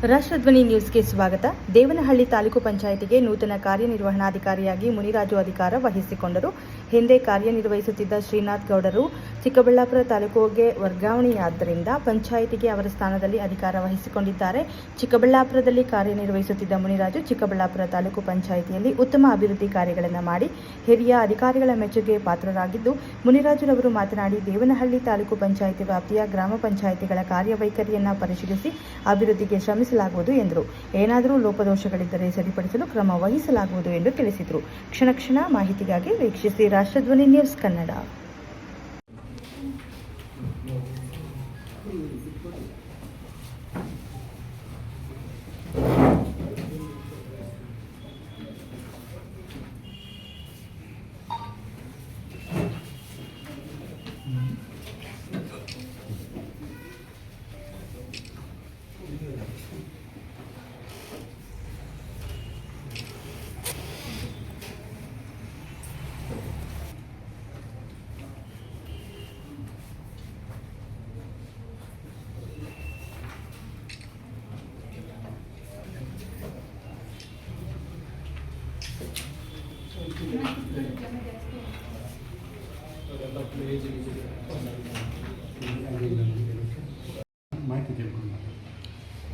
ರಾಷ್ಟ್ರಧ್ವನಿ ನ್ಯೂಸ್ಗೆ ಸ್ವಾಗತ. ದೇವನಹಳ್ಳಿ ತಾಲೂಕು ಪಂಚಾಯಿತಿಗೆ ನೂತನ ಕಾರ್ಯನಿರ್ವಹಣಾಧಿಕಾರಿಯಾಗಿ ಮುನಿರಾಜು ಅಧಿಕಾರ ವಹಿಸಿಕೊಂಡರು. ಹಿಂದೆ ಕಾರ್ಯನಿರ್ವಹಿಸುತ್ತಿದ್ದ ಶ್ರೀನಾಥ್ ಗೌಡರು ಚಿಕ್ಕಬಳ್ಳಾಪುರ ತಾಲೂಕಿಗೆ ವರ್ಗಾವಣೆಯಾದ್ದರಿಂದ ಪಂಚಾಯಿತಿಗೆ ಅವರ ಸ್ಥಾನದಲ್ಲಿ ಅಧಿಕಾರ ವಹಿಸಿಕೊಂಡಿದ್ದಾರೆ. ಚಿಕ್ಕಬಳ್ಳಾಪುರದಲ್ಲಿ ಕಾರ್ಯನಿರ್ವಹಿಸುತ್ತಿದ್ದ ಮುನಿರಾಜು ಚಿಕ್ಕಬಳ್ಳಾಪುರ ತಾಲೂಕು ಪಂಚಾಯಿತಿಯಲ್ಲಿ ಉತ್ತಮ ಅಭಿವೃದ್ಧಿ ಕಾರ್ಯಗಳನ್ನು ಮಾಡಿ ಹಿರಿಯ ಅಧಿಕಾರಿಗಳ ಮೆಚ್ಚುಗೆ ಪಾತ್ರರಾಗಿದ್ದು, ಮುನಿರಾಜುರವರು ಮಾತನಾಡಿ, ದೇವನಹಳ್ಳಿ ತಾಲೂಕು ಪಂಚಾಯಿತಿ ವ್ಯಾಪ್ತಿಯ ಗ್ರಾಮ ಪಂಚಾಯಿತಿಗಳ ಕಾರ್ಯವೈಖರಿಯನ್ನು ಪರಿಶೀಲಿಸಿ ಅಭಿವೃದ್ಧಿಗೆ ಶ್ರಮಿಸಲಾಗುವುದು ಎಂದರು. ಏನಾದರೂ ಲೋಪದೋಷಗಳಿದ್ದರೆ ಸರಿಪಡಿಸಲು ಕ್ರಮ ವಹಿಸಲಾಗುವುದು ಎಂದು ತಿಳಿಸಿದರು. ಕ್ಷಣ ಮಾಹಿತಿಗಾಗಿ ವೀಕ್ಷಿಸಿ ರಾಷ್ಟ್ರಧ್ವನಿ ನ್ಯೂಸ್ ಕನ್ನಡ.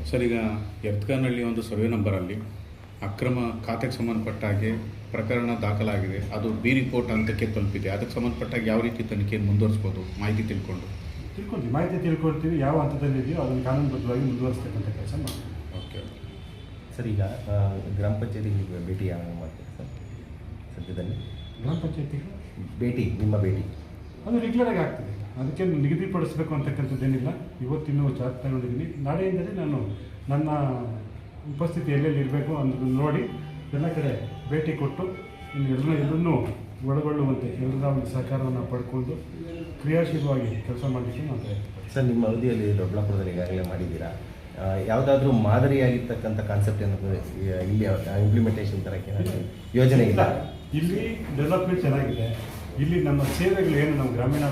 ಸರ್, ಈಗ ಎತ್ಕನಹಳ್ಳಿ ಒಂದು ಸರ್ವೆ ನಂಬರಲ್ಲಿ ಅಕ್ರಮ ಖಾತೆಗೆ ಸಂಬಂಧಪಟ್ಟ ಹಾಗೆ ಪ್ರಕರಣ ದಾಖಲಾಗಿದೆ. ಅದು ಬಿ ರಿಪೋರ್ಟ್ ಹಂತಕ್ಕೆ ತಲುಪಿದೆ. ಅದಕ್ಕೆ ಸಂಬಂಧಪಟ್ಟಾಗ ಯಾವ ರೀತಿ ತನಿಖೆಯನ್ನು ಮುಂದುವರಿಸ್ಬೋದು? ಮಾಹಿತಿ ಮಾಹಿತಿ ತಿಳ್ಕೊಳ್ತೀವಿ. ಯಾವ ಹಂತದಲ್ಲಿದೆಯೋ ಅದನ್ನು ಕಾನೂನುಬದ್ಧವಾಗಿ ಮುಂದುವರಿಸ್ತಕ್ಕಂಥ ಕೆಲಸ ಮಾಡ್ತೀವಿ. ಓಕೆ ಸರ್, ಈಗ ಗ್ರಾಮ ಪಂಚಾಯತಿಗೆ ಭೇಟಿ ಯಾವಾಗ ಮಾಡ್ತೀವಿ ಸರ್? ಸದ್ಯದಲ್ಲಿ ಗ್ರಾಮ ಪಂಚಾಯತಿಗೆ ನಿಮ್ಮ ಭೇಟಿ ಅದು ರೆಗ್ಯುಲರಾಗಿ ಆಗ್ತದೆ. ಅದಕ್ಕೆ ನಿಗದಿಪಡಿಸಬೇಕು ಅಂತಕ್ಕಂಥದ್ದೇನಿಲ್ಲ. ಇವತ್ತಿನ್ನೂ ಚಾರ್ಜ್ ತಗೊಂಡಿದ್ದೀನಿ. ನಾಳೆಯಿಂದಲೇ ನಾನು ನನ್ನ ಉಪಸ್ಥಿತಿ ಎಲ್ಲೆಲ್ಲಿ ಇರಬೇಕು ಅನ್ನೋದನ್ನು ನೋಡಿ ಎಲ್ಲ ಕಡೆ ಭೇಟಿ ಕೊಟ್ಟು ಎಲ್ಲರನ್ನೂ ಒಳಗೊಳ್ಳುವಂತೆ ಎಲ್ಲರ ಒಂದು ಸಹಕಾರವನ್ನು ಪಡ್ಕೊಂಡು ಕ್ರಿಯಾಶೀಲವಾಗಿ ಕೆಲಸ ಮಾಡಲಿಕ್ಕೆ ನಾನು ಪ್ರಯತ್ನ. ಸರ್, ನಿಮ್ಮ ಅವಧಿಯಲ್ಲಿ ದೊಡ್ಡಬಳ್ಳಾಪುರದಲ್ಲಿ ಈಗಾಗಲೇ ಮಾಡಿದ್ದೀರಾ. ಯಾವುದಾದ್ರೂ ಮಾದರಿಯಾಗಿರ್ತಕ್ಕಂಥ ಕಾನ್ಸೆಪ್ಟ್ ಇಲ್ಲಿ ಇಂಪ್ಲಿಮೆಂಟೇಷನ್ ತರಕ್ಕೆ ಯೋಜನೆ ಇಲ್ಲ? ಇಲ್ಲಿ ಡೆವಲಪ್ಮೆಂಟ್ ಚೆನ್ನಾಗಿದೆ. ಇಲ್ಲಿ ನಮ್ಮ ಸೇವೆಗಳು ಏನು, ನಮ್ಮ ಗ್ರಾಮೀಣ